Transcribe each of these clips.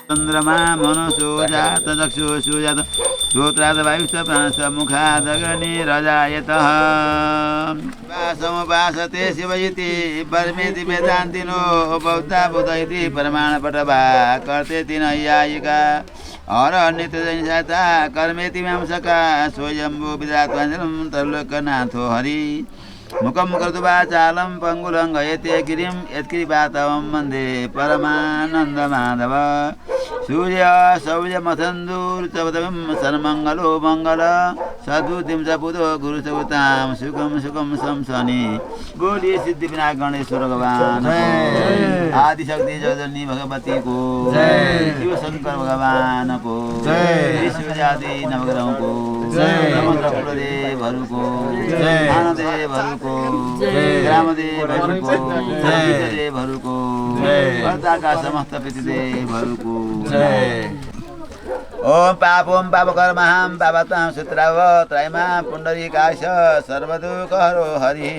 चन्द्रमा मनसो जात चक्षु सुजात श्रोत्राद वायुश्च प्राणश्च मुखादग्नि रजायतः समुपासते शिव इति परमेति वेदान्तिनो बौद्धा बुध इति प्रमाणपटवा कर्ते नैयायिका अरण्यतजनिषाता कर्मेति मीमांसका स्वयम्भू विधात्वाञ्जलं तल्लोकनाथो हरि मुखं कर्तुवाचालं पङ्गुलङ्घयते गिरिं यत्कृपातवं वन्दे परमानन्दमाधव सूर्य शौर्यमथन्दूर्चवतं सर्वमङ्गलो मङ्गल सद्बुद्धिं च बुधो गुरुसुतां सुखं सुखं संसनि बोलिए सिद्धि विनायक गणेश्वर भगवान आदिशक्ति जगजननी भगवती को शिव शंकर भगवान को विश्वजाति नवग्रहों को ब्रह्मदेवहरू को आनदेवहरू को ग्रामदेवहरू को देवहरू को कर्ताका समस्त पितृदेवहरू को ओम पापकर्महं पापतां सूत्राव त्रयमा पुण्डरीकाक्ष सर्वदुःखहरो हरि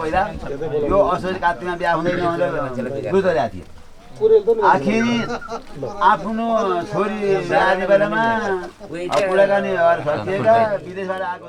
पहिला यो असोज कात्तिमा बिहा हुँदैन भनेर गुरुद्वारा थियो आखिरी आफ्नो छोरी बिहाने बेलामा कुराकानी सकिएका विदेशबाट आएको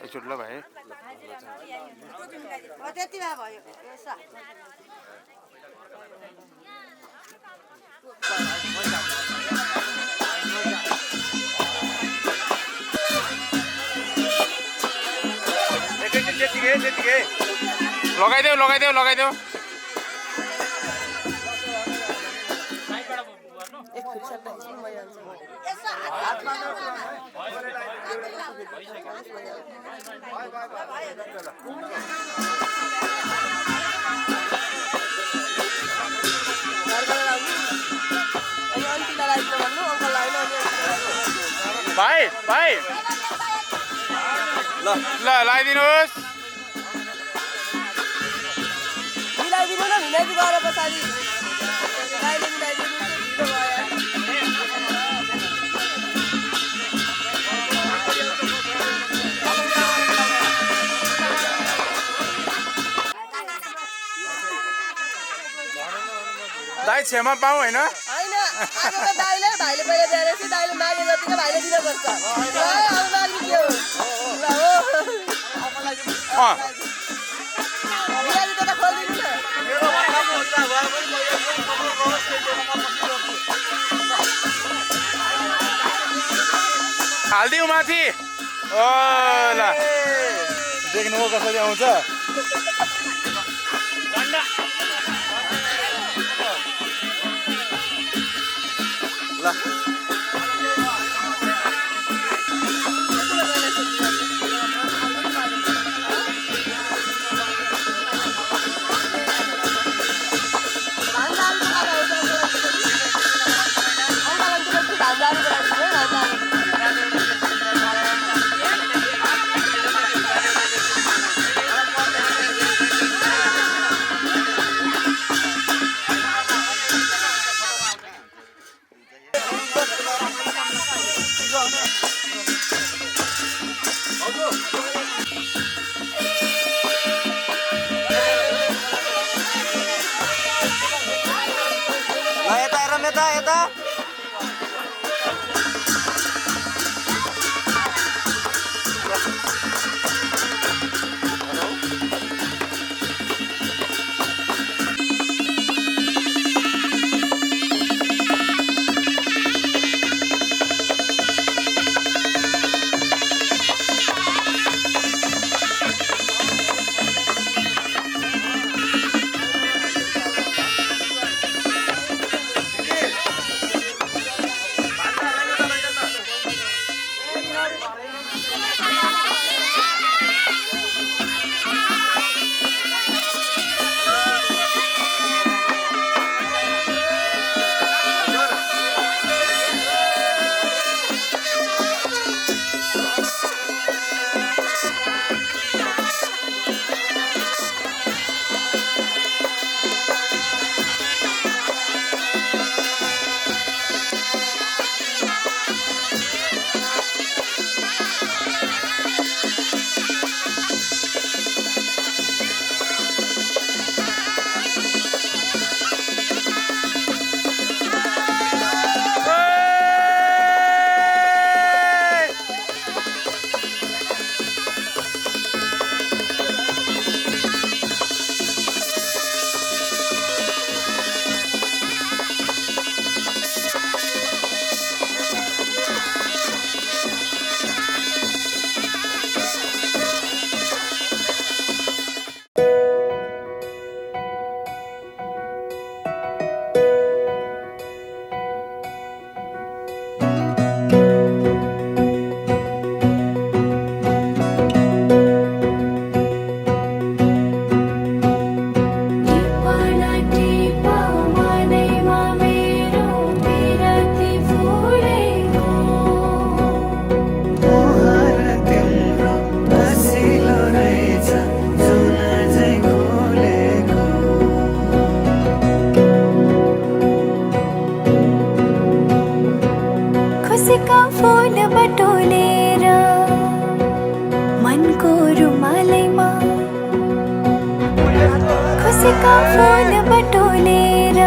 एकचोटि ल भाइ त्यतिमा भयो लगाइदेऊ भाइ ल लगाइदिनुहोस् मिलाइदिनु न मिलाइदिनु गएर पछाडि गाईले मिलाइदिनु दाइ छेमा पाऊ होइन हैन आज त भाइले पहिला दिएपछि दाइले मागे जतिको भाइले दिनुपर्छ ल अब माग्नु के हो ल हो मिलाइदिनु त खोलिदिनु न हालिदिउँ माथि ओ ल देख्नु कसरी आउँछ ल यता खुसीका फूल बटोलेर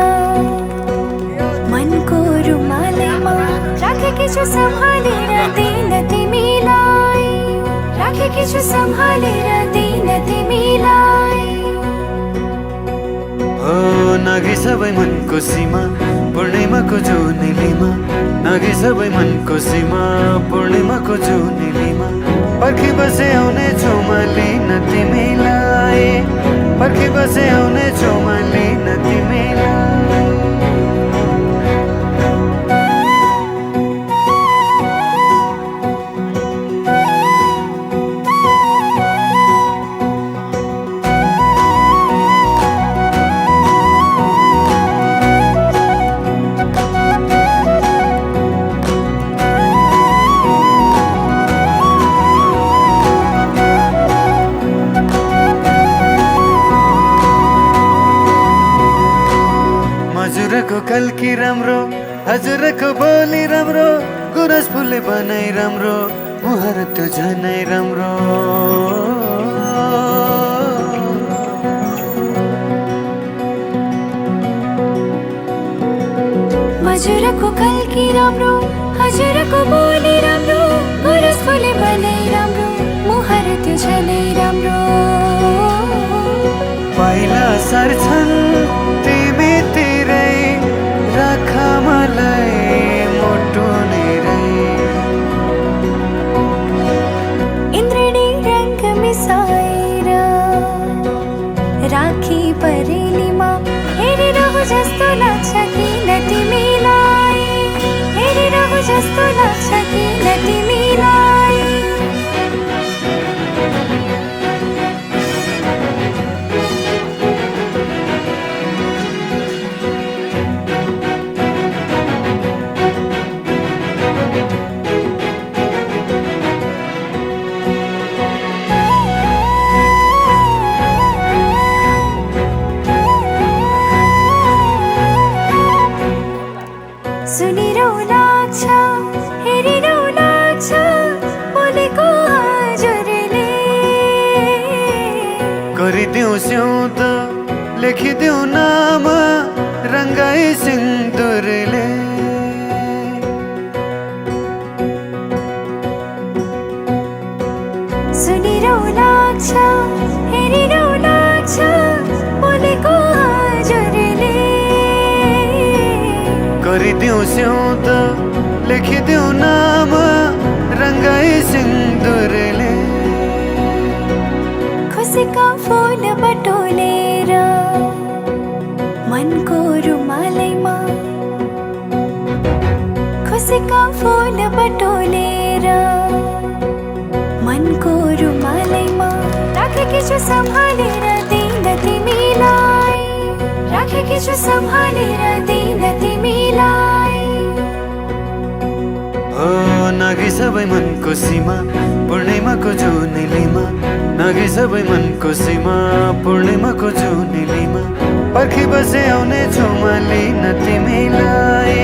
मनको रुमालैमा राखेकी छु सम्हालेर दिन तिमीलाई राखेकी छु सम्हालेर दिन तिमीलाई ओ नागी सबै मनको सीमा पूर्णिमाको जुनेलीमा नागी सबै मनको सीमा पूर्णिमाको जुनेलीमा पर्खी बसे आउने छु म लिन तिमीलाई पर्खी बसे आउने छु म लिन तिमीलाई हजुरको कल्की राम्रो हजुरको बोली राम्रो गुरस फुले बनाइ राम्रो मुहार त्यो झनै राम्रो हजुरको कल्की राम्रो हजुरको बोली राम्रो गुरस फुले बनाइ राम्रो मुहार त्यो झनै राम्रो पहिला सर्छन् तिमी तिरै राख मलाई मोटो निरै इन्द्रणी रंग मिसाएर राखी परेलीमा हेरिरहु जस्तो लाग्छ किन तिमीलाई हेरिरहु जस्तो लाग्छ किन तिमीलाई सुनिरौ लाग्छ हेरिरौ लाग्छ बोलेको हजुरले गरिदेऊ सिउँद लेखिदेऊ नाम रङ्गाई सिन्दुरले सुनिरौ लाग्छ हेरिरौ लाग्छ बोलेको हजुरले गरिदेऊ सिउँद लेखिदेऊ नाम रङ्गाई सिन्दुरले खुसीका फूल बटोलेर मनको रुमालैमा खुसीका फूल बटोलेर मनको रुमालैमा राखेकी छु सम्हालेर दिन तिमीलाई राखेकी छु सम्हालेर दिन तिमीलाई ओ नागी सबै मनको सीमा पूर्णिमाको जुनेलीमा नागी सबै मनको सीमा पूर्णिमाको जुनेलीमा पर्खी बसे आउने छु म लिन तिमीलाई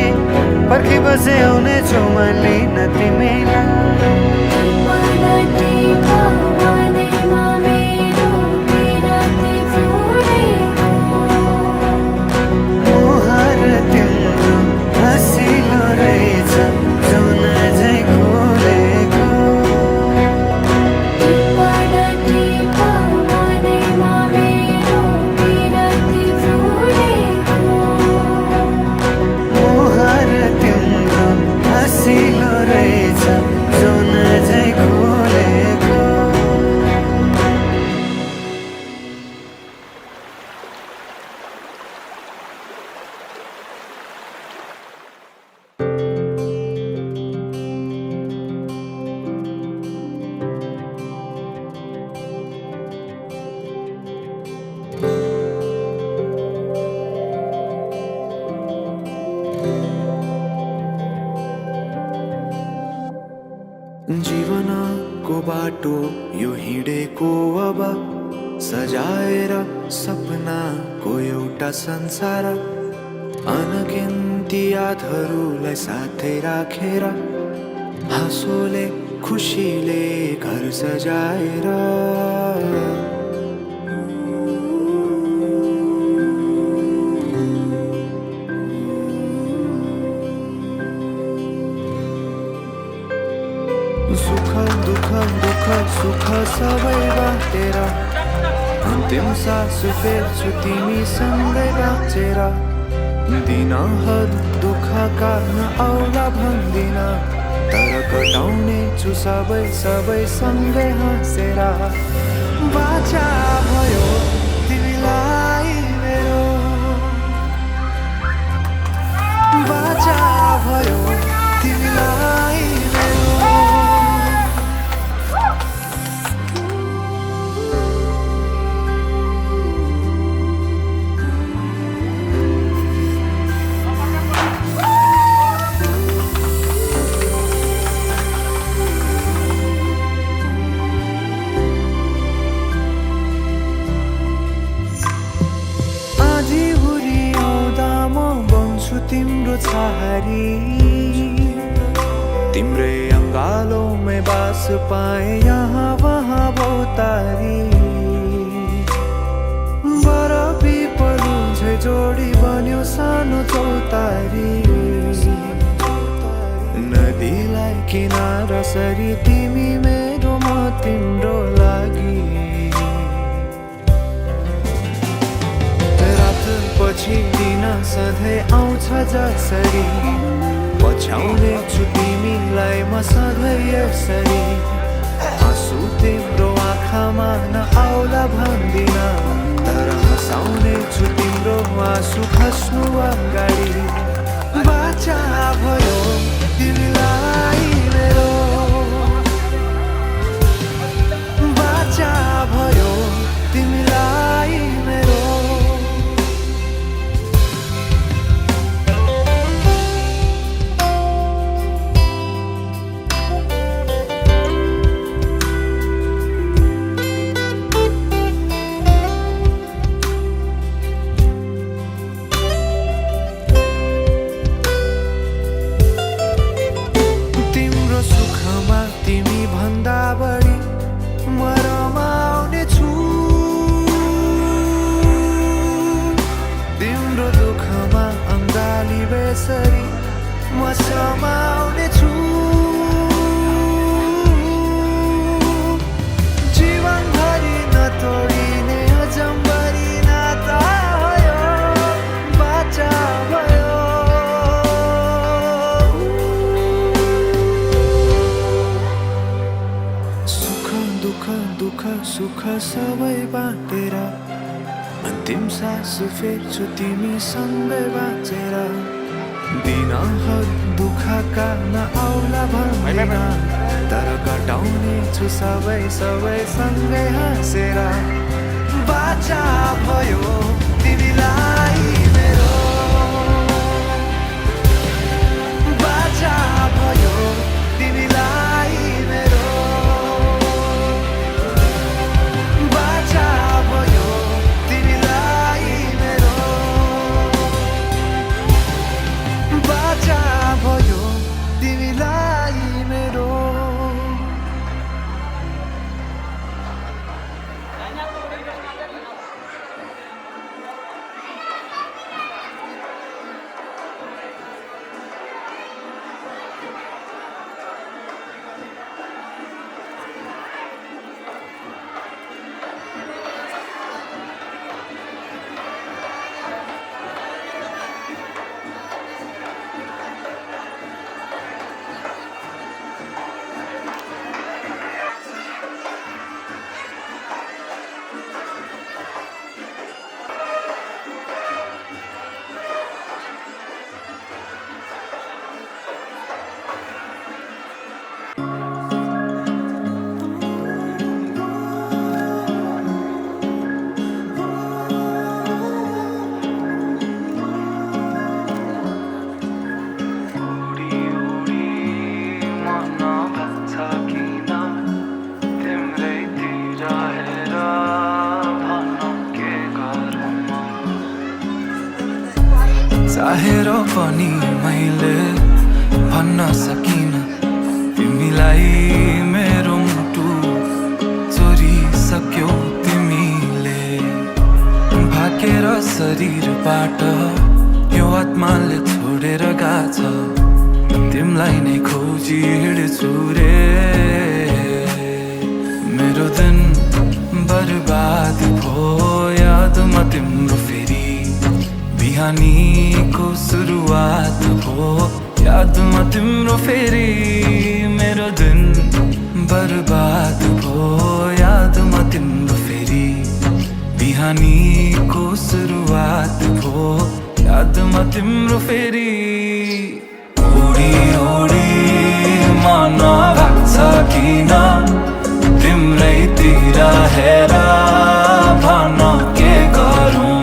पर्खी बसे आउने छु म लिन तिमीलाई मुहार तिम्रो हँसिलो रहेछ जुन झै खोलेको मुहार तिम्रो हँसिलो रहेछ जुन झै खोलेको जीवनको बाटो यो हिँडेको अब सजाएर सपनाको एउटा संसार अनगिन्ती यादहरूलाई साथै राखेर हाँसोले खुसीले घर सजाएर सुख सबै बाटेर अन्तिम सास फेर्छु तिमीसँगै बाँचेर दिनहरू दुःखका नआउला भन्दिन तर कटाउने छु सबै सँगै हाँसेर बाचा भयो तिमीलाई मेरो बाचा भयो तिमीलाई मेरो तिम्रो छहारी तिम्रै अङ्गालोमै बास पाए यहाँ वहाँ भौतारी बरफी पलु झै जोडी बन्यो सानो चौतारी नदीलाई किनारा सरी तिमी मेरो म तिम्रो लागि पछि दिन सधैँ आउँछ जसरी पछ्याउने छु तिमीलाई म सधैँ यसरी आँसु तिम्रो आँखामा नआउला भन्दिन तर हँसाउने छु तिम्रो आँसु खस्नु अगाडि बाचा भयो तिमीलाई मेरो बाचा भयो तिमीलाई मेरो म समाउने छु जीवनभरि नतोडिने अजम्बरी नाता भयो बाचा भयो सुख दुःख सुख सबै बाटेर अन्तिम सास फेर्छु तिमीसँगै बाँचेर दिनहरू दुःखका नआउला भन्दिन तर कटाउने छु सबै सँगै हाँसेर बाचा भयो तिमीलाई मेरो बाचा भयो तिमीलाई मेरो बाचा भयो तिमीलाई मेरो बाचा भयो तिमीलाई मेरो चाहेर पनि मैले भन्न सकिन तिमीलाई मेरो मुटु चोरिसक्यौ तिमीले भाकेर शरीरबाट यो आत्माले छोडेर गाछ तिमीलाई नै खोजी हिँड्छु रे मेरो दिन बर्बाद भो यादमा तिम्रो फेरि बिहानीको सुरुवात भो यादमा तिम्रो फेरि मेरो दिन बर्बाद भो यादमा तिम्रो फेरि बिहानीको सुरुवात भो यादमा तिम्रो फेरि उडी उडी मन भाग्छ किन तिम्रैतिर हेर भन के गरौँ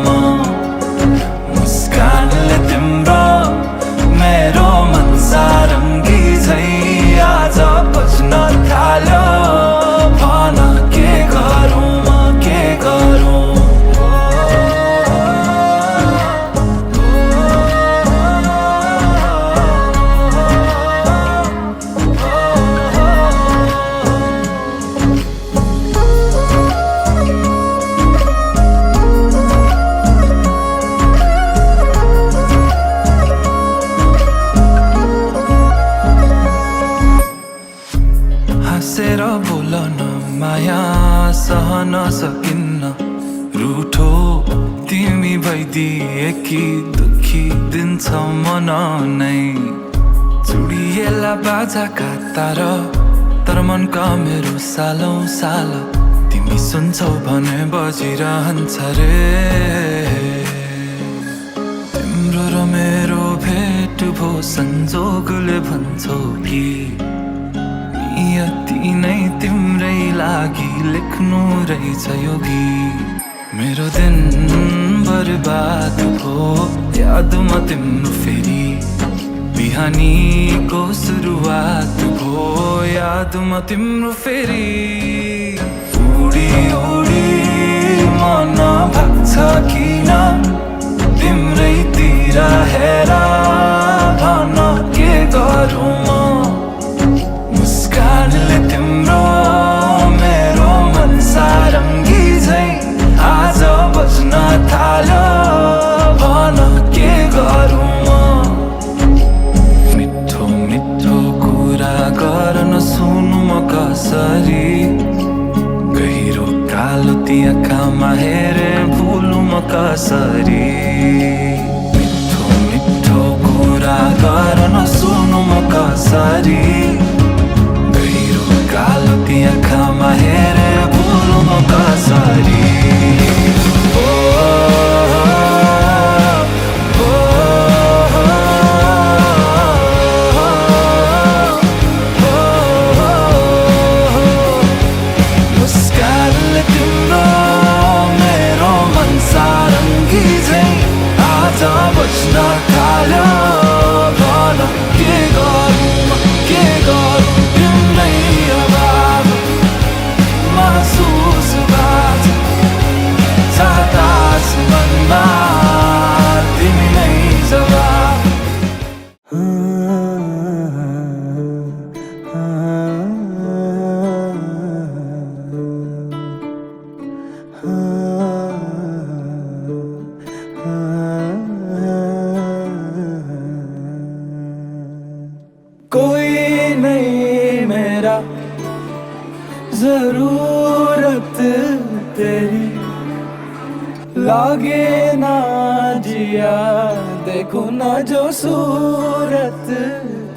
मुस्कानले तिम्रो मेरो मन सारङ्गी झै आज बज्न थाल्यो भन के गरौँ के गरौँ हाँसेर बोलन माया सहन सकिन्न रूठो तिमी भइदिए कि दुखी दिन्छ मन नै चुडिएला बाजाका तार तर मनका मेरो सालौँ साल तिमी सुन्छौ भने बजिरहन्छ रे तिम्रो र मेरो भेट भो संजोगले भन्छौ कि यति नै तिम्रै लागि लेख्नु रहेछ यो गीत मेरो दिन बर्बाद भो यादमा तिम्रो फेरि बिहानीको सुरुवात भो यादमा तिम्रो फेरि उडी उडी मन भाग्छ किन तिम्रैतिर हेर भन के गरौँ मुस्कानले तिम्रो मेरो मन सारङ्गी झै आज बज्न थाल्यो भन के गरौँ मिठो मिठो कुरा गर्न सुनु म कसरी गहिरो कालो ती आँखामा हेरे भुलु म कसरी मिठो मिठो कुरा गर्न सुनु म कसरी कालो ती आँखामा हेरे भुलु म कसरी मुस्कानले तिम्रो मेरो मन सारङ्गी झै आज बज्न थाल्यो भन के गरौँ के गरौँ तिम्रै अभाव महसुस बात सातास मनमा तिमी नै जवाब कोई नहीं मेरा जरूरत तेरी लागे ना जिया देखो ना जो सूरत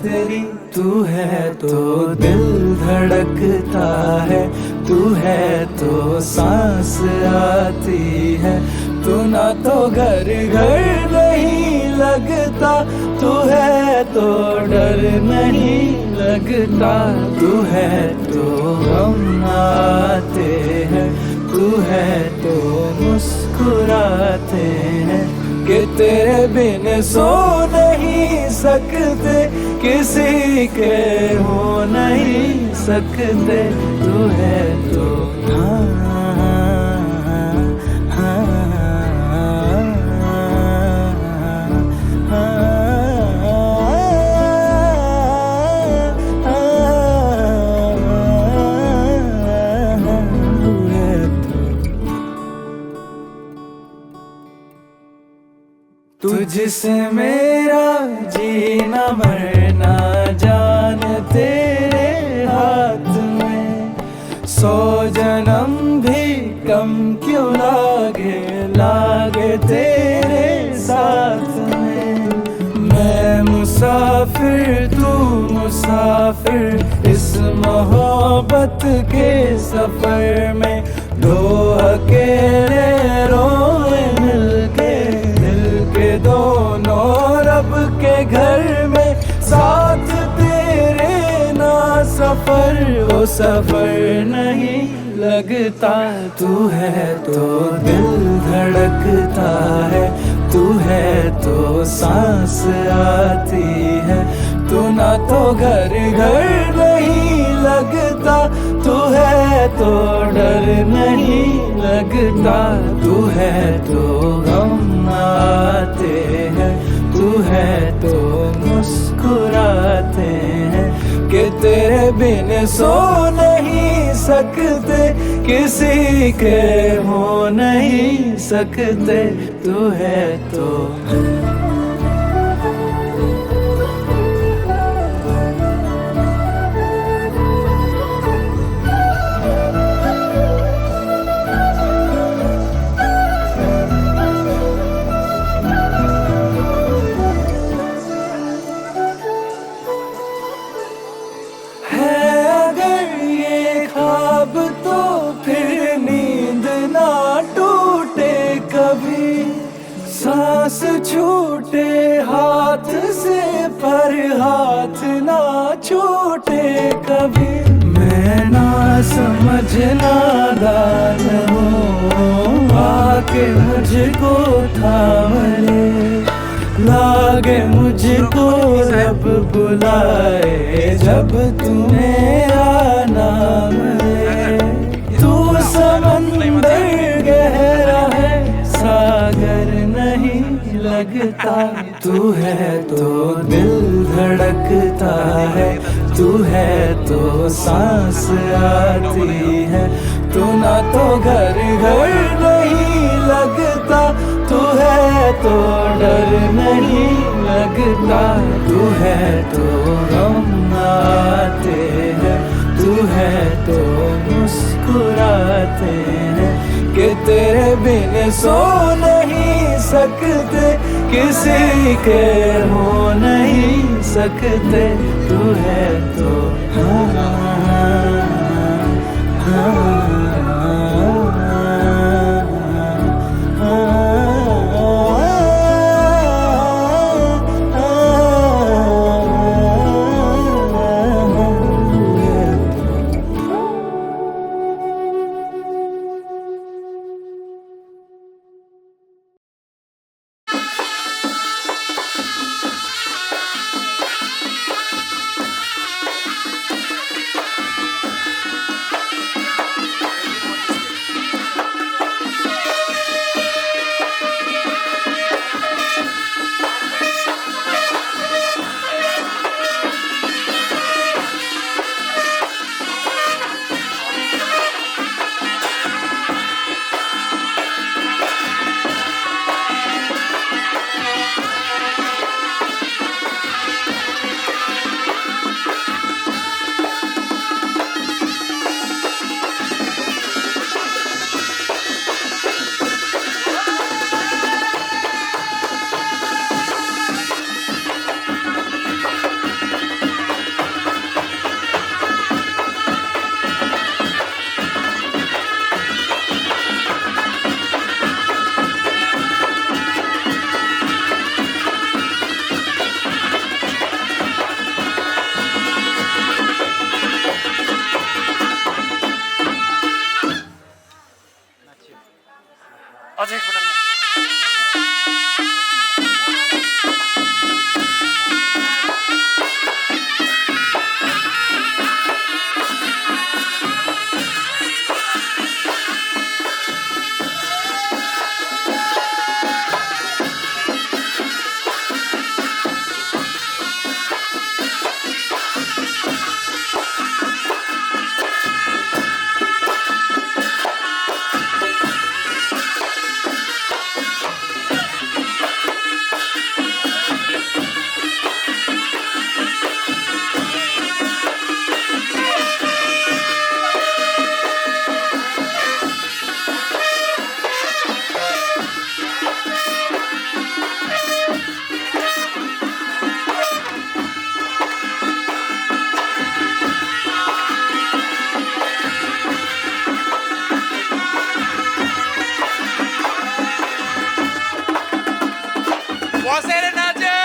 तेरी तू है तो दिल धड़कता है तू है तो सांस आती है तू ना तो घर घर नहीं लगता तू है तो डर नहीं लगता तू है तो हम आते हैं तू है तो मुस्कुराते हैं कि तेरे बिन सो नहीं सकते किसी के हो नहीं सकते तू है तो तुझसे मेरा जीना मरना जान तेरे हाथ में 100 जन्म भी कम क्यों लागे, लागे तेरे साथ में। मैं मुसाफिर तू मुसाफिर इस मोहब्बत के सफर में, दो अकेले रोए मिलके, दिल के दोनों रब के घर में, साथ तेरे ना सफर वो सफर नहीं लगता। तू है तो दिल धड़कता है, तू है तो सांस आती है, तू ना तो घर घर नहीं लगता, तू है तो डर नहीं लगता, तू है तो गम आते हैं, तू है तो मुस्कुराते हैं, कि तेरे बिन सो नहीं सकते, किसी के हो नहीं सकते, तू है तो। सांस छूटे हाथ से पर हाथ ना छूटे कभी। मैं ना समझ नादान हूँ, आके मुझको थाम ले, लागे मुझको रब बुलाए, जब तुम्हें आना मिले। तू समंदर गहरा है, सागर नहीं लगता, तू है तो दिल धड़कता है, तू है तो सांस आती है, तू ना तो घर घर नहीं लगता, तू है तो डर नहीं लगता, तू है तो गम आते हैं, तू है तो मुस्कुराते हैं, कि तेरे बिन सो नहीं सकते, किसी के हो नहीं सकते, तू है तो। बसेर नाचे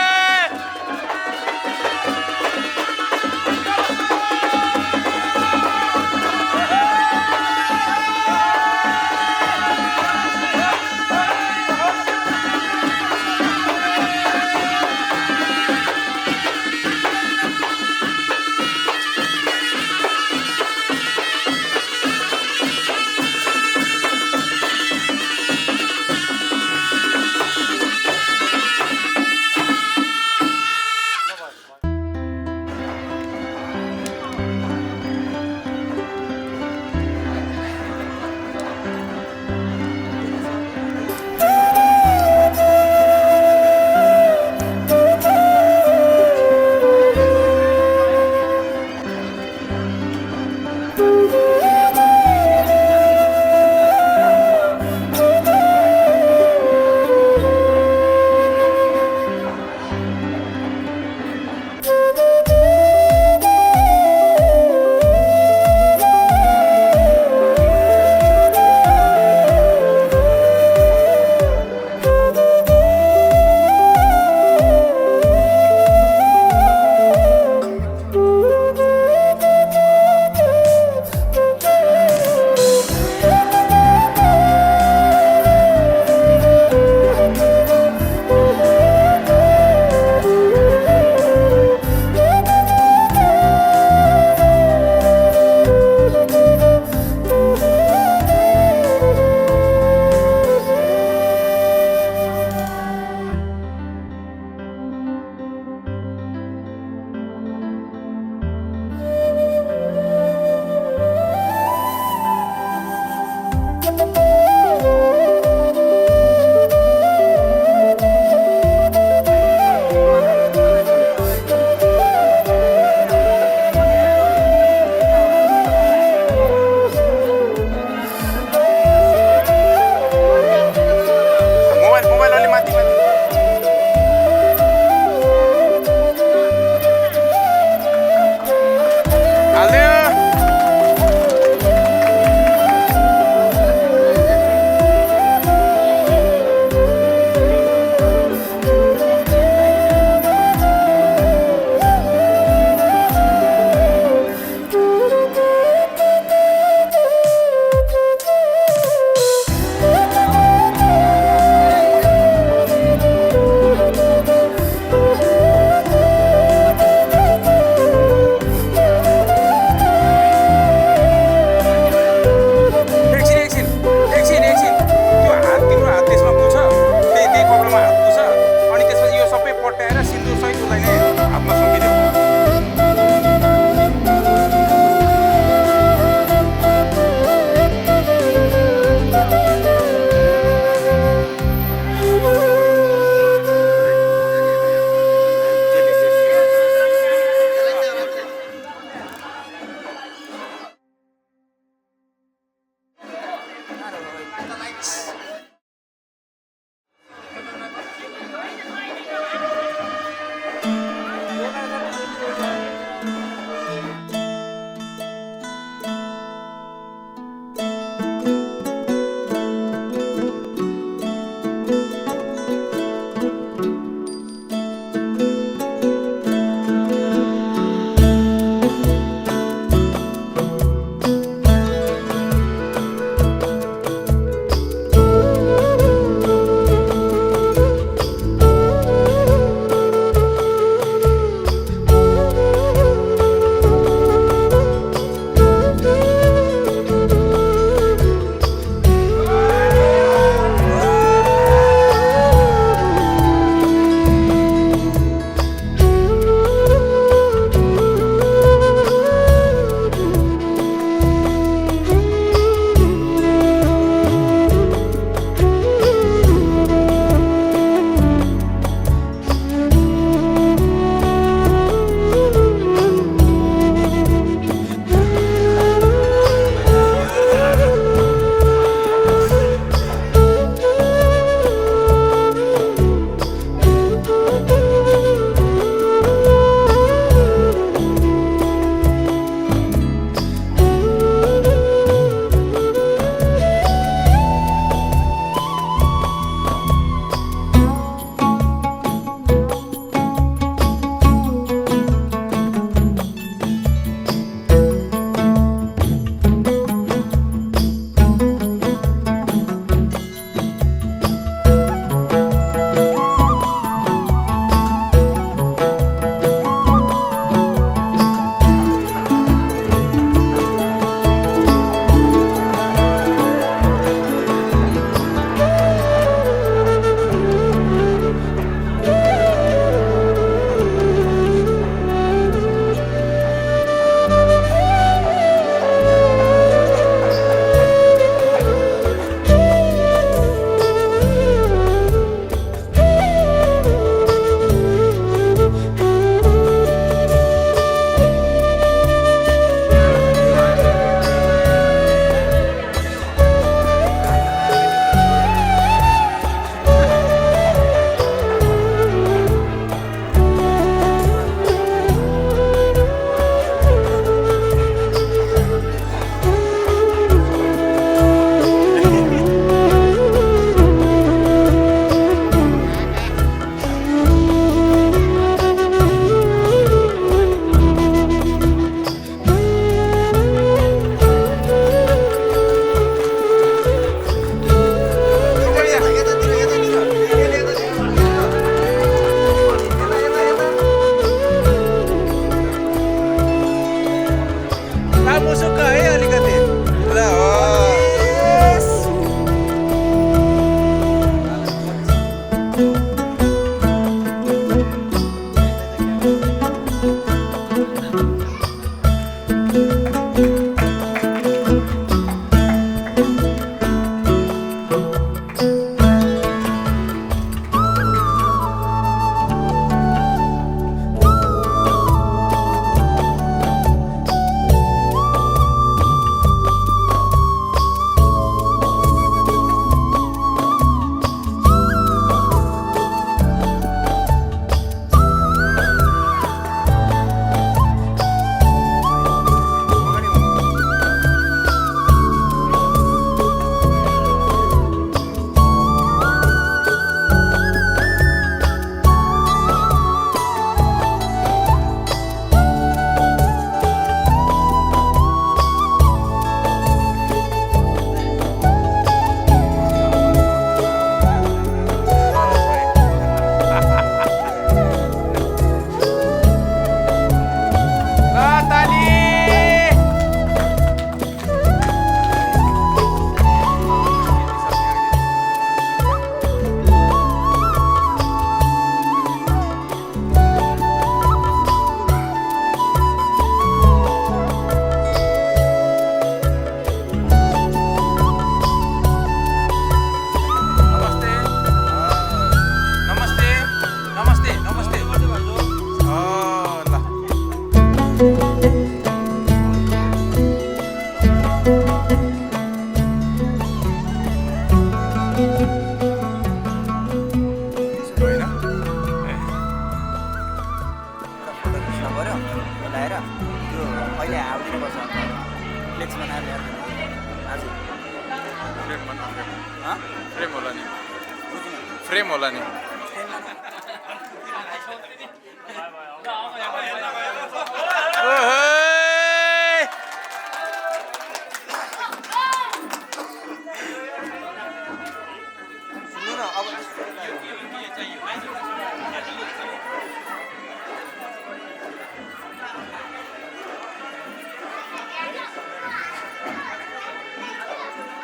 फ्रेम होला नि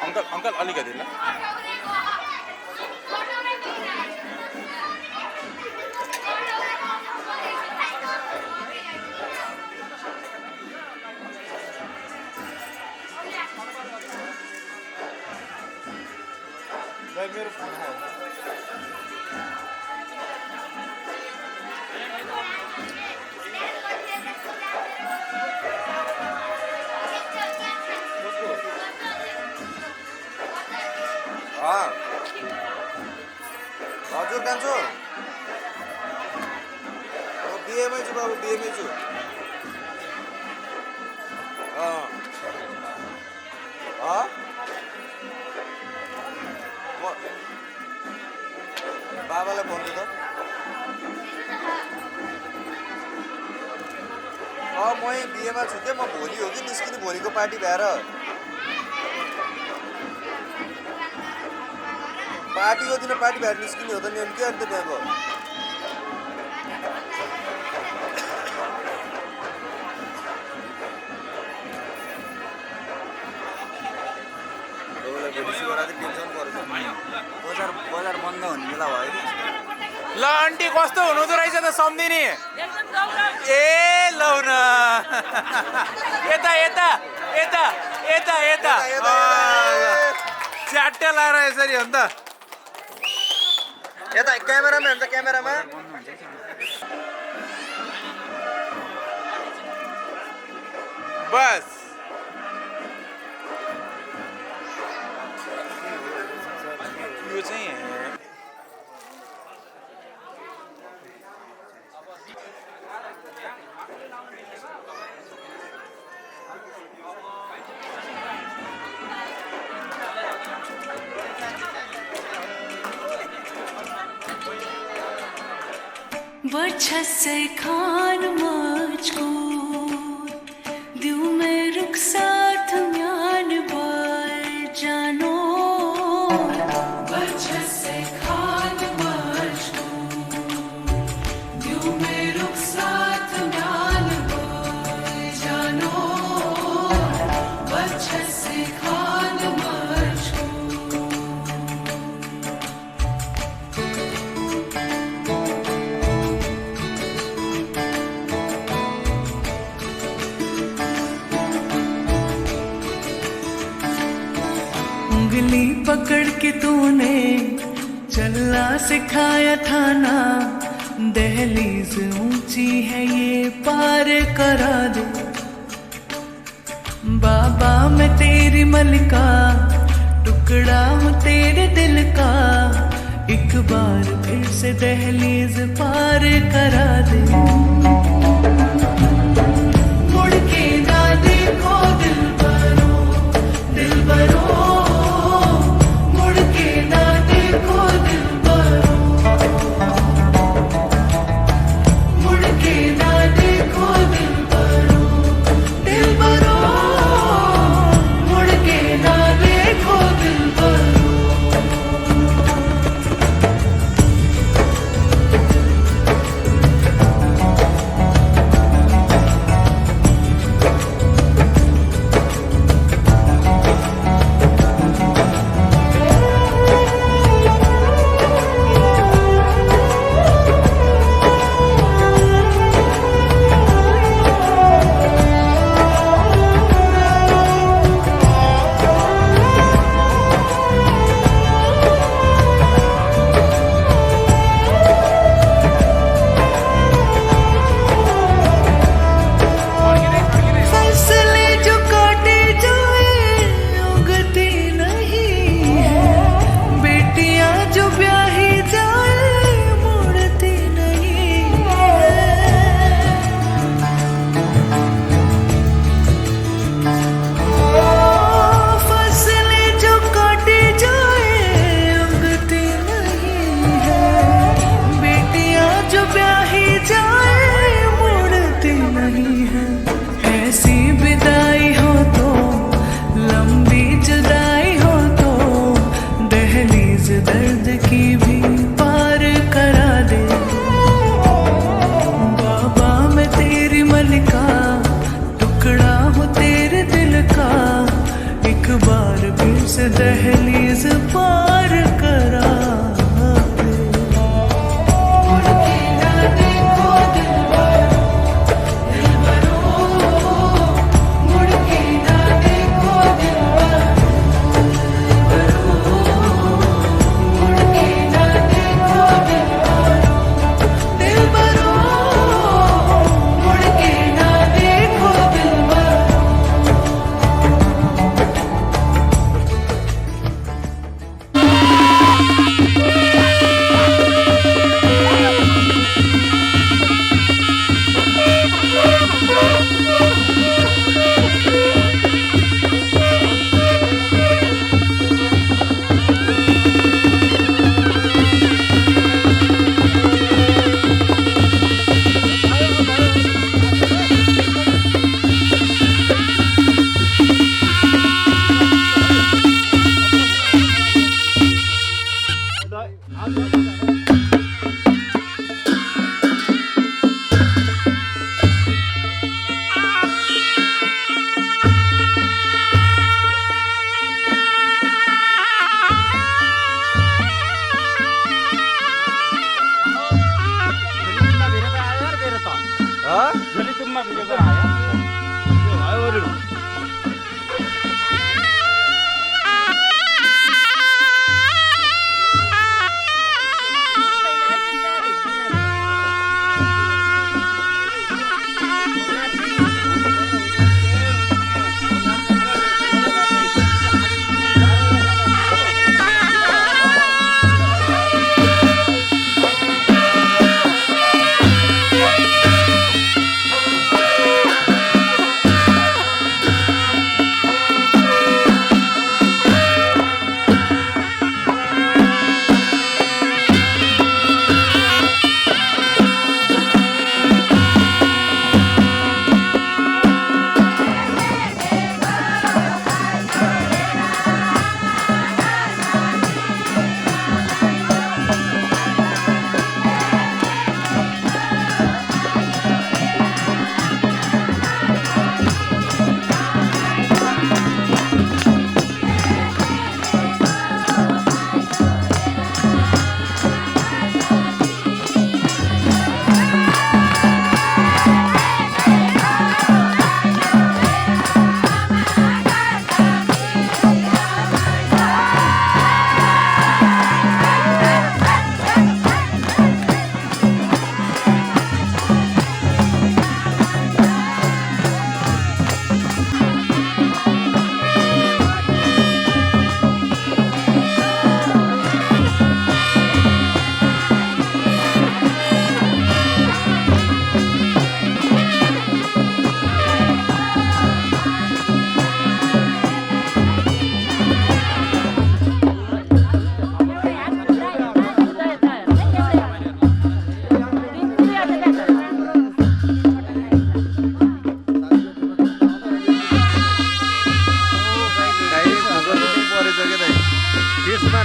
अंकल अंकल अलिकति ल मेरो फोन हजुर कान्छो बिहेमै छु बाबु बिहेमै छु बाबालाई भन्नु त म बिहेमा छु के म भोलि हो कि निस्किने भोलिको पार्टी भएर पार्टीको दिन पार्टी भएर निस्किने हो त नि के अन्त त्यहाँको बजार बन्द हुने बेला भयो कि ल आन्टी कस्तो हुनुहुँदो रहेछ त सम्धिनी ए लौ न यता यता यता यता यता च्याट्टे लाएर यसरी हो नि त यता क्यामेरामा हुन्छ क्यामेरामा बस यो चाहिँ बच्चा से खान मुझको दिल में रुखसात म्यान बार जानो बच्चा से खान मुझको दिल में रुखसात म्यान बार जानो बच्चा से खान मुझको उंगली पकड़ के तूने चलना सिखाया था ना दहलीज ऊंची है ये पार करा दे बाबा मैं तेरी मलिका टुकड़ा हूँ तेरे दिल का एक बार फिर से दहलीज पार करा दे मुड़ के ना देखो दिल भरो मुड़ के ना देखो दिल भरो मुड़ के ना देखो दिल भरो मुड़ के ना देखो दिल भरो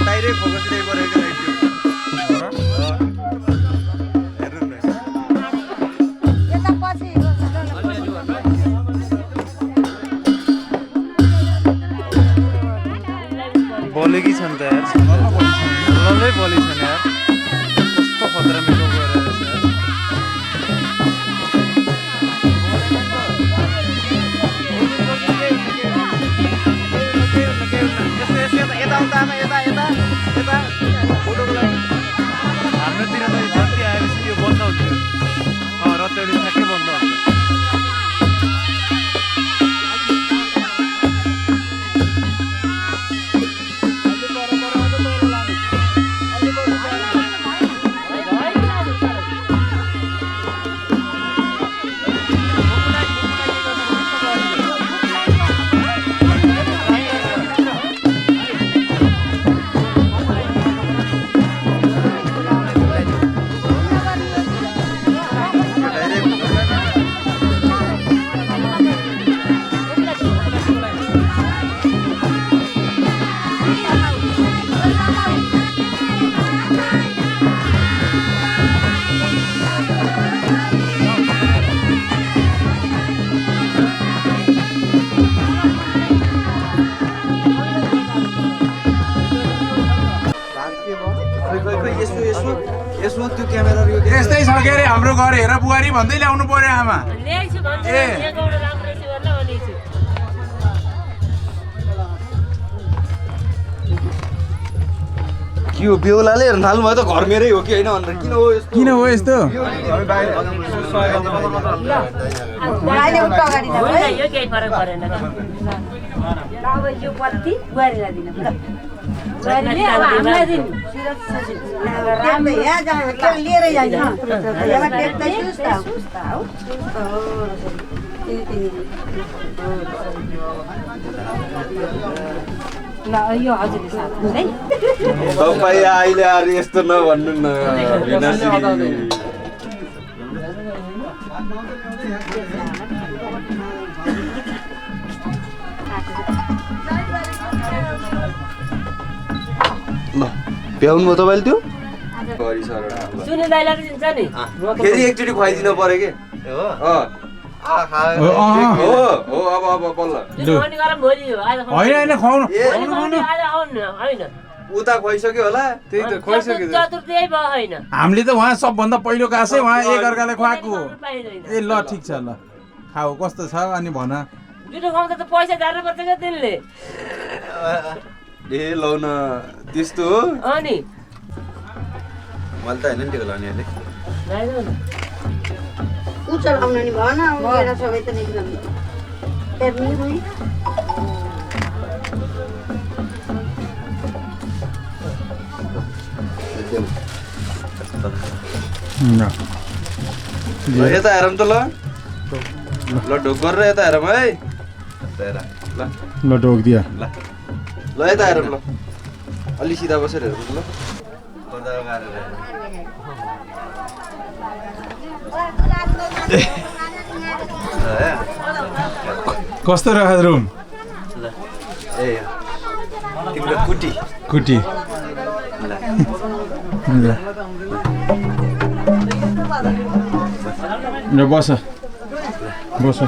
डाइरेक्ट फोकस नै परेको बोलेकी छन् त यार सनलै बोली छन् यार कस्तो खतरा मेकअप गरेर हाम्रोतिर त जति आएपछि यो बन्द हुन्छ रत्तैले ठ्याक्कै बन्द हुन्छ यस्तै छ के अरे हाम्रो घर हेर बुहारी भन्दै ल्याउनु पर्यो आमा के हो बेहुलाले हेर्न थाल्नु भयो त घर मेरै हो कि होइन भनेर किन हो यस्तो तपाईँ अहिले आएर यस्तो नभन्नु न भ्याउनु भयो तपाईँले त्यो फेरि एकचोटि खुवाइदिनु पर्यो कि उता खुवाइसक्यो होला त्यही त खुवाइसक्यो हामीले त उहाँ सबभन्दा पहिलो कासै उहाँ एक अर्कालाई खुवाएको हो ए ल ठिक छ ल खाऊ कस्तो छ अनि भन जुठो खाउँदा त पैसा जानुपर्छ क्या तिनले ए लौ न त्यस्तो हो अनि मैले त होइन नि त्यो लाने अहिले उचल आउन नि भन उडेर सबै त निक्लनु हेर्नु नि ल यता हेरौँ त ल ल ढोक गरेर यता हेरौँ है हेर ल ल ढोक दिया ल ल यता हेरौँ ल अलि सिधा बसेर हेरौँ ल कस्तो रह रुम ए तिम्रो कुटी कुटी ल बस बस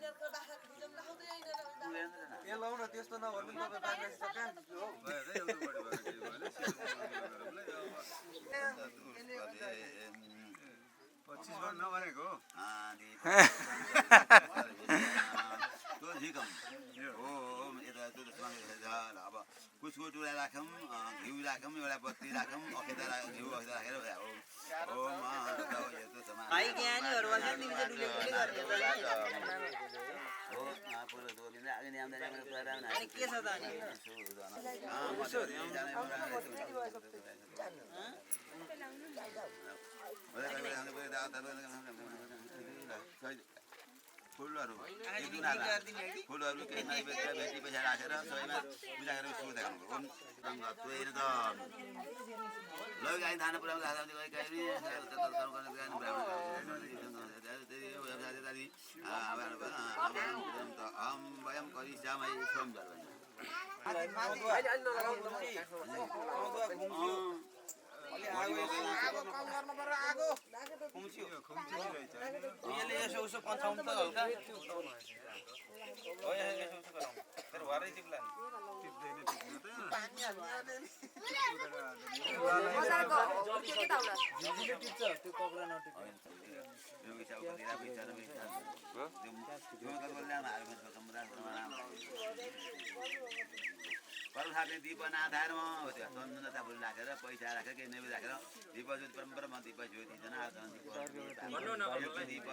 यिनीहरूको बाख्राको हिजो लाउँदै आइनन् ए लौ न त्यस्तो नभन्नु तपाईँ बाख्रा कहाँ हो 25 वर नभनेको अब कुसको टुरा राखौँ घिउ राखौँ एउटा बत्ती राखौँ अखेता घिउ अखेता राखेर फुलहरू फुलहरू केही नैवेद्य भेटी पैसा राखेर सबैमा पूजा गरेर सुरु देखाउनु ल गाई धान पुऱ्याउँदा वयम करिष्यामै स्वयं यसो उसो पन्छाउनु त होला हो यसो उसो गरौँ तर भरै टिप्ला कल खाने दीप आधार में चंदनता फूल राखेर पैसा राखेर केही नैवेद्य राखेर दीप ज्योति परम्परा दीप ज्योति जना दीप दीप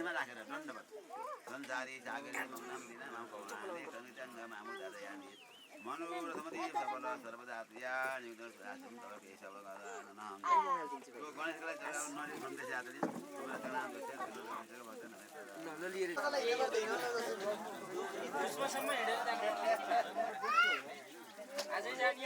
राखेर दण्डवत संसारी जागरी मग्नम दिन मामकौनाले कनितङ्ग मामुदादयामि मनोरथमति सबल सर्वजातया निग्धरासं तव केशव गदाननं यो गणेशलाई जग्गा नरि भन्दै जातले तुम्हारा नाम दस्य भजन आजै जानी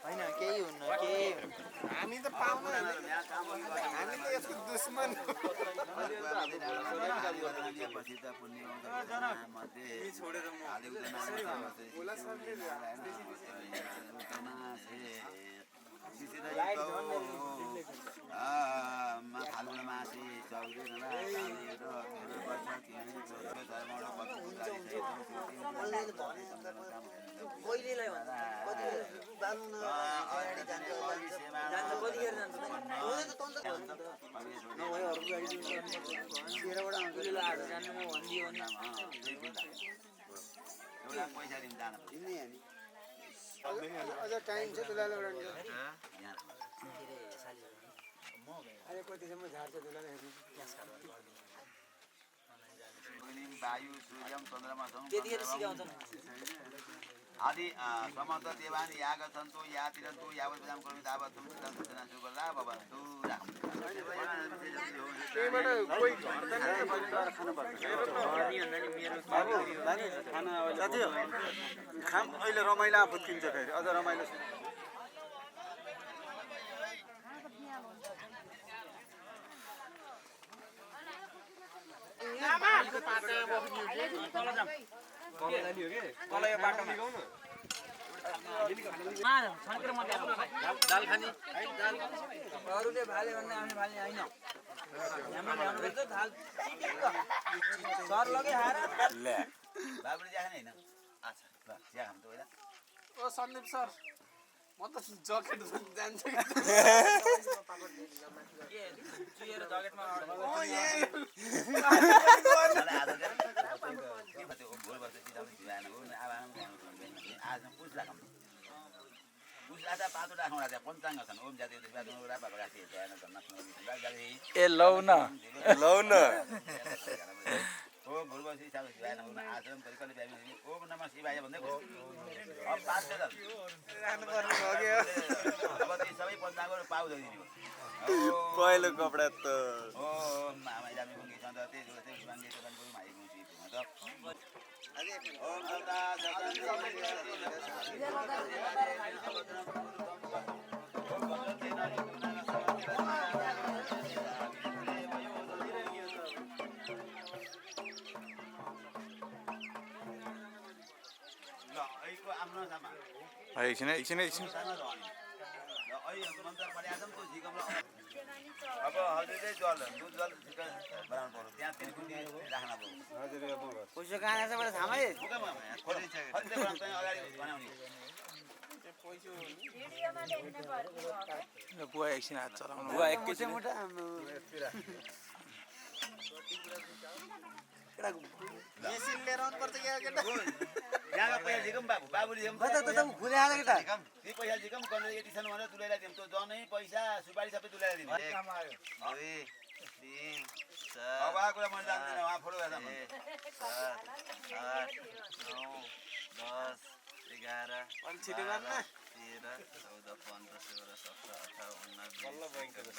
होइन केही हुन्न केही हामी त पाउँदैन हामीले यसको दुश्मन प्रसिद्ध पुण्य छोडेर फाल्गुन मासी पहिलेलाई पैसा दिन जानु अझ टाइम छ दुलाले अरे कतिसम्म झार्छ दुलाले वायु सूर्यम चन्द्रमा आदि समस्त देवानी याग सन्तु या तिरन्तु यावत् प्रजां करोमि तावत् तुम चित्तं सूचना सुगला भवन्तु त्यहीबाट कोही खानु पर्छ साथी खाम अहिले रमाइलो आफत किन्छ फेरि अझ रमाइलो छ अरूले भाले भन्दा हामी भाले होइन हाम्रो ल्याउनुपर्छ थाल सर लगे हार ले बाबुले ज्या खाने हैन अच्छा ल ज्या खाम त हैन ओ सन्दीप सर म त जकेट जान्छु चुएर जकेटमा मलाई आधा दे के भते भोल बस्दै सिधा भ्यान हो आबाम आज पुछ राखम पुछ राखा पातो राखौँ राजा पञ्चाङ्ग छन् ओम जाति देवता गुणा बाबा गासी ध्यान गर्न गाली ए लौ न ओ भोल बस्दै सिधा भ्यान हो आश्रम परिकल भ्यान ओम नमः शिवाय भन्दै अब पाँच छ अब ती सबै पन्दाको पाउ दिदिनु पहिलो कपडा त ओ मामा जामी बंगी छन् त त्यही हो त्यही बाङ्गे त पनि माइ गुसी त ओम सदा ल अहिको आफ्नो सामा एकछिन अब हजुरले जल दुध जल चिकन बनाउनु पर्यो त्यहाँ तिनकुटी राख्न पर्यो पैसा कहाँ जान्छ बडा थामै खोजी छ अझै अगाडि बनाउने बुवा एकछिन हात चलाउनु बुवा एकैछिन मुटा मेसिन लिएर आउनु पर्छ क्या केटा यहाँ पैसा झिकम बाबु बाबुले झिकम त खुले हाले केटा ती पैसा झिकम कन्ने एडिसन भनेर तुलेर दिम त्यो जनै पैसा सुपारी सबै तुलेर दिम 1 2 3 4 अब आ कुरा मैले जान्दिन वहाँ फोटो गर्दा 7 8 9 10 11 अनि छिटो गर्न 13 14 15 16 17 18 19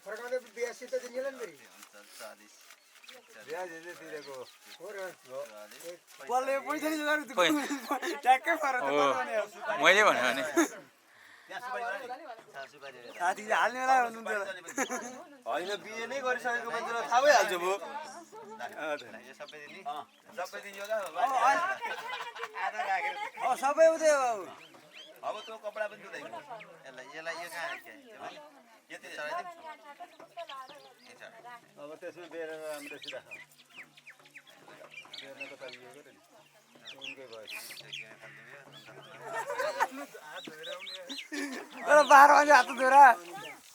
फर्काउँदै बियासी त दिनेला नि फेरि 40 ब्याज दे तिरेको बल्ले पैसा नि जोगार ट्याक्कै फरक त मैले भन्यो भने त्यहाँ सुपारी सुपारी साथी हाल्ने बेला हुनुहुन्थ्यो हैन बिए नै गरिसकेको मान्छेलाई थाहा भइहाल्छ भो यो सबै दिने सबै दिन योगा आधा राखेर सबै उदय बाबु अब त्यो कपडा पनि तुलाइ यसलाई यो कहाँ राख्या यति अब त्यसमा बेरेर राम्रो सिधा बेर्न त पाइयो गरे नि उनकै भयो तर 12 बजे हात धोरा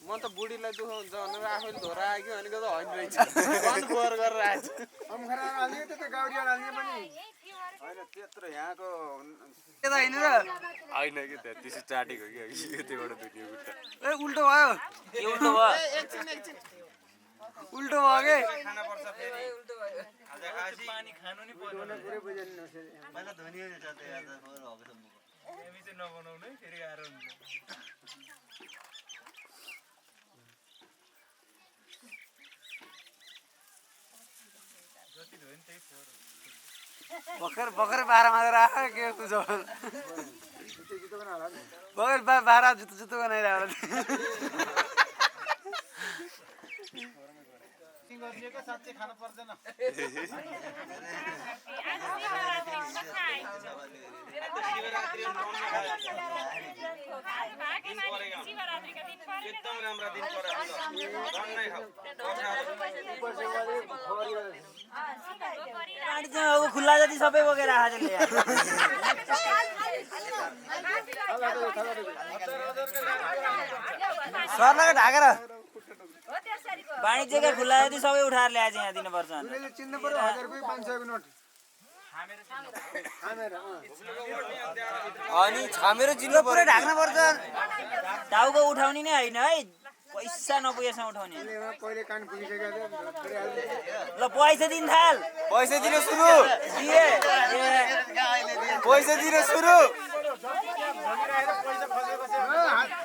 म त बुढीलाई दुख हुन्छ भनेर आफैले धोरा आयो भनेको त हैन रहेछ बन्द बोर गरेर आएछ अमखरा हाल्ने त गाउडिया हाल्ने पनि हैन त्यत्रो यहाँको के त हैन र हैन कि त्यसै चाटेको कि यतिबाट दुख्यो खुट्टा ए उल्टो भयो के उल्टो भयो एकछिन उल्टो भयो के खाना पर्छ फेरि उल्टो भयो आज खासी पानी खानु नि पर्यो पुरै बुझेन नसेरी पहिला धनी हो जाते आज फोर हो सम्म हामी चाहिँ नबनाउनु है फेरि गाह्रो हुन्छ जति भयो नि त्यही फोर भर्खर 12 मा राख के तुझो भर्खर 12 जुतो बनाइराख्ला गरिएको साँच्चै खानु पर्दैन एकदम राम्रो दिन परेको भन्नै खाऊ अब खुल्ला जति सबै बोकेर आजले सरलाई ढाकेर वाणिज्यका खुल्ला जति सबै उठाएर ल्याए चाहिँ यहाँ दिनुपर्छ चिन्नु पर्यो 1000 रुपैयाँ 500 को नोट अनि छामेर जिल्ला पुरै ढाक्न पर्छ टाउको उठाउने नै हैन है पैसा नपुगेसम्म उठाउने पहिले कान फुलिसक्यो ल पैसा दिन थाल पैसा दिन सुरु दिए पैसा दिन सुरु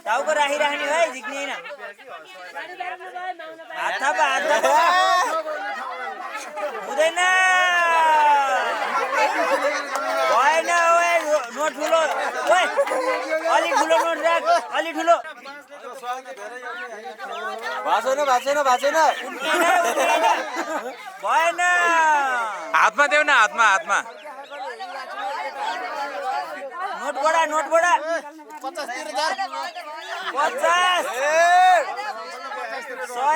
टाउको राखिराख्ने है झिक्ने हैन हात थापा हुँदैन भएन ओए नोट ठुलो ओए अलि ठुलो नोट राख अलि ठुलो भाछेन भएन हातमा देऊ न हातमा नोट बडा 50 तिर जा 50 100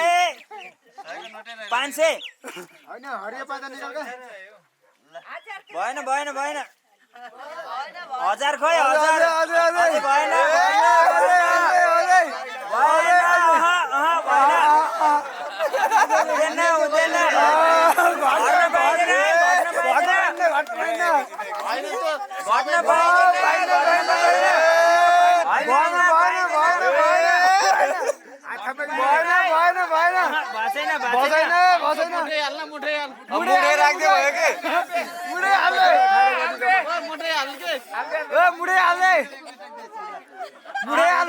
500 हैन हरियो पाता निकाल के भएन 1000 खोइ 1000 भएन मुडे हाल्दै मुडे हाल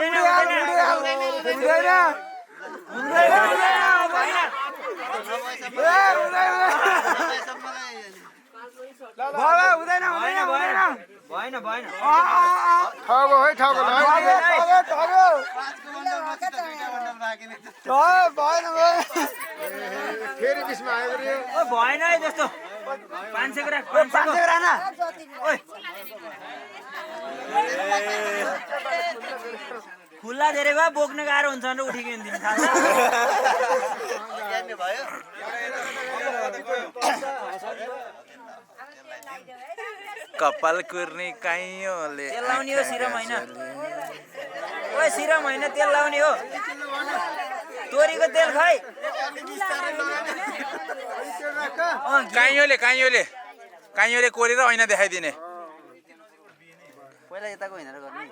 हुँदैन भएन ठगो है ठगो फेरि बिचमा आयो भएन है त्यस्तो 500 को राख 500 को राख न खुल्ला धेरै भए बोक्न गाह्रो हुन्छ भनेर उठिकन दिनु थाहा भयो कपाल कुर्ने काइयोले तेल लाउने हो सिरम होइन ओए सिरम होइन तेल लाउने हो तोरीको तेल खै काइयोले कोरेर ऐना देखाइदिने पहिला यताको हिँडेर गर्ने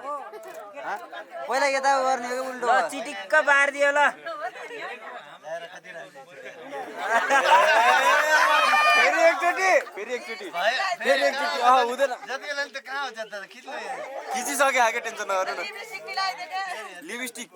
पहिला यताको गर्ने हो उल्टो चिटिक्क बारिदियो ल फेरि एकचोटि हुँदैन खिचिसक्यो आके टेन्सन नगर्नु न लिपस्टिक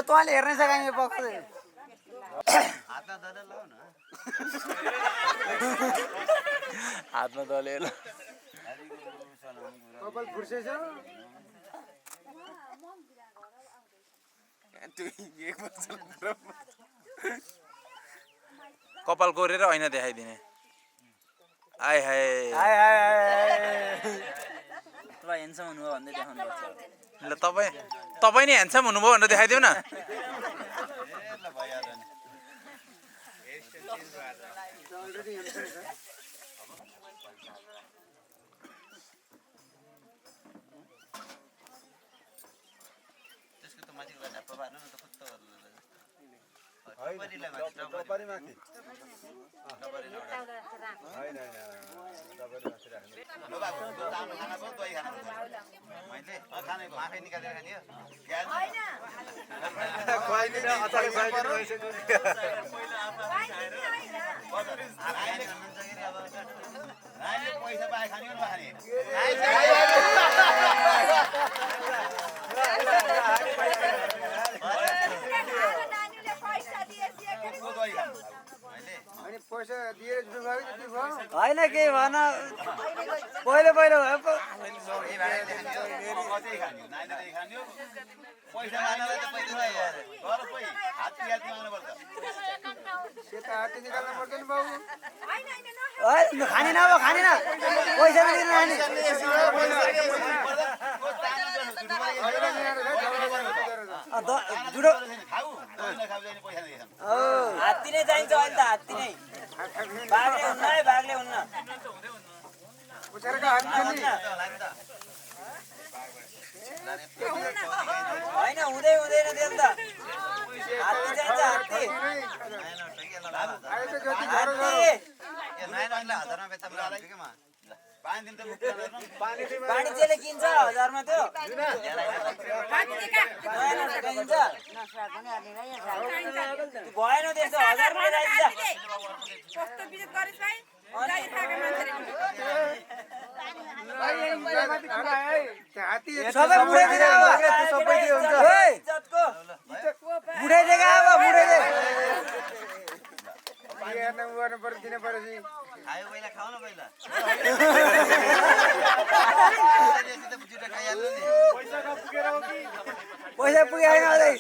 तँले हेर्नै सकाइ पक्ष हातमा दले ल कपाल फुर्सेछ कपाल कोरेर ऐना देखाइदिने आइ हाय ल हेन्सम हुनुभयो भन्दै देखाउनु पर्छ ल तपाईँ नि ह्यान्डसम हुनुभयो भनेर देखाइदेऊ न त्यसको त माथिको ढाप्पा पार्नु न त कस्तो पैसा पाए खाने पैसा दिएर होइन केही भन पहिलो भयो खाने नभयो खाने न पैसा हात्ती नै चाहिन्छ अहिले त हात्ती नै बाघले हुन्न होइन हुँदैन तेल त हात्ती चाहिन्छ पानी त्यसले किन्छ 1000 मा त्यो भएन त्यस्तो 1000 मा खायो पहिला खाऊ न पहिला पैसा पुगेन अझै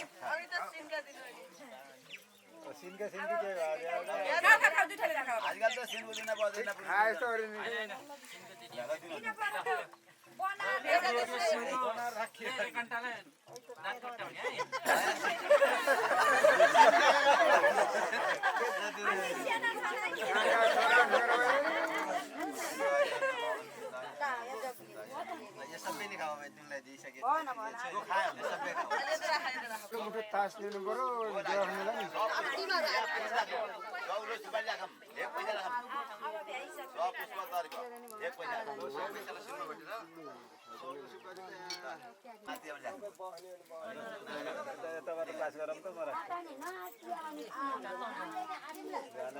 आजकल तो सिन बुझ्न पर्दैन सबै नै खाऊ तिमीलाई दिइसके खायो भने सबै खाऊ घाँस दिनु पर्यो जोख्नुलाई गौलो सुपारी राखम एक पैसा राखम सब पुष्प तरिको एक पैसा सुन्नु पर्छ माथि अब जा तपाईहरु पास गरम त मलाई जान त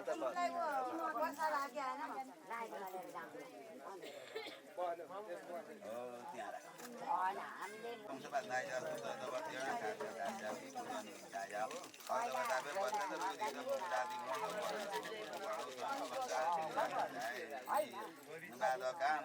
पैसा लाग्यो हैन लाइट गरेर जान्छ कमसे कम दाइ जा त दबा त्यो हो अहिले तपाईँ बस्दा त एकदम राति मर्नु काम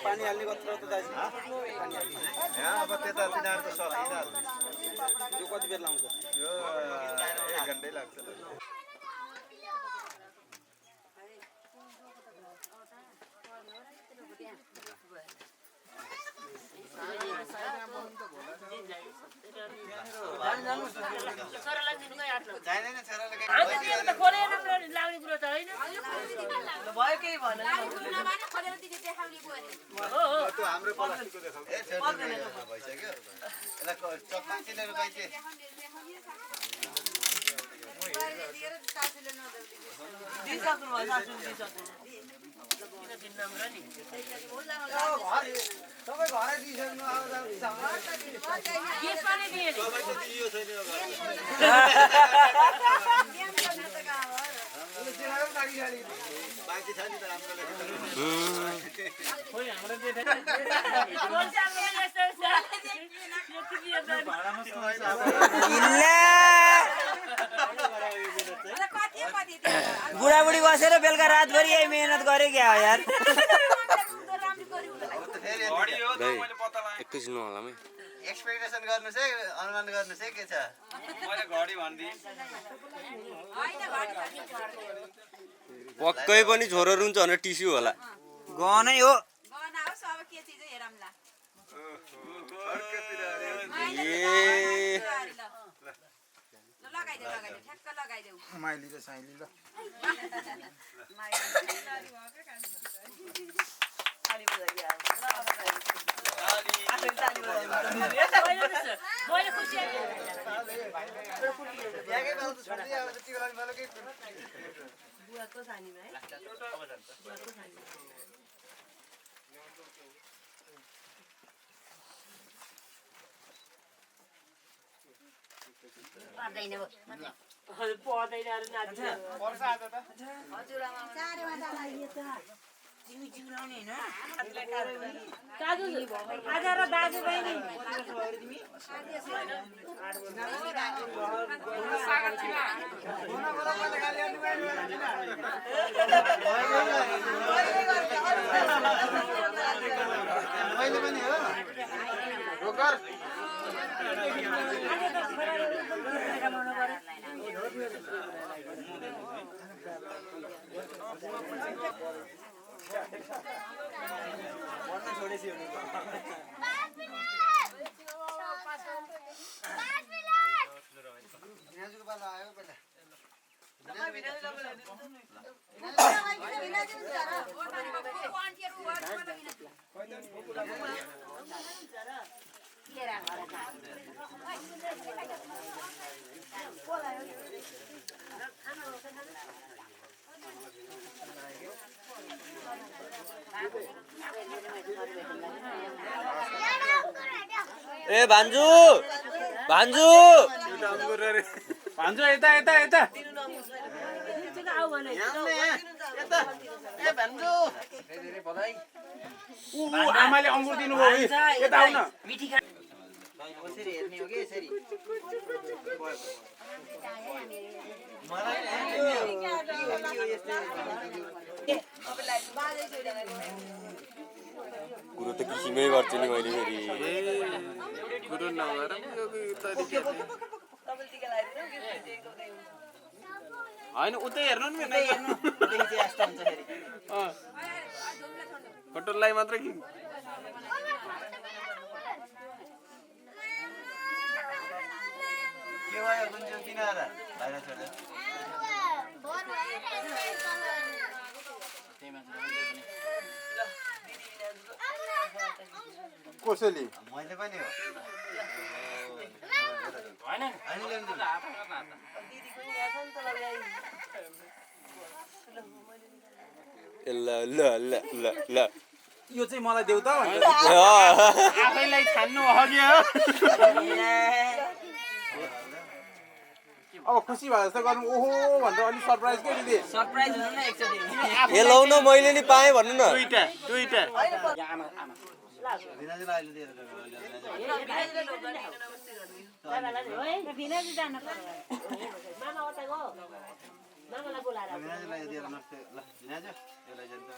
पानी हाल्ने कत्रो त दाजु अब त्यता तिनीहरू त सकिरहेको यो कति बेर लाउँछ यो 1 घन्टै लाग्छ बुढाबुढी बसेर बेलुका रातभरि यही मेहनत गरे क्या हो यार एकैछिन होला एक्सपेक्टेसन गर्नुस् है अनुमान गर्नुस् है के छ मैले घडी भन्दिए पक्कै पनि छोरो रुन्छ भने टिस्यु होला गनै हो माइली र साइली ल ए भान्जु भान्जु भान्जु यता यता यता आमाले अंगुर दिनुभयो यता आउन यसरी हेर्ने हो कि यसरी कुरो त किसिमै गर्छु नि मैले फेरि कुरो नगर तरिका तपाईँले टिका लगाइदिनु गिफ्ट दिएको हुँदैन होइन उतै हेर्नु नि उतै हेर्नु उतै चाहिँ यस्तो हुन्छ फेरि फोटोलाई मात्र कि के भयो गुन्जो किन र बाहिर छोड्यो कसैले मैले पनि हो दिदी पनि यहाँ छ नि त लगाइ ल ल ल ल ल यो चाहिँ मलाई देऊ त आफैलाई छान्नु अघि अब खुसी भयो जस्तो गर्नु ओहो भनेर अलिक सरप्राइज के दिदी सरप्राइज हुनु न एकचोटि ए लौ न मैले नि पाएँ भन्नु न दुईटा दिनाजुलाई अहिले दिएर दिनाजुलाई दिएर नक्से ल दिनाजु यसलाई जान्छ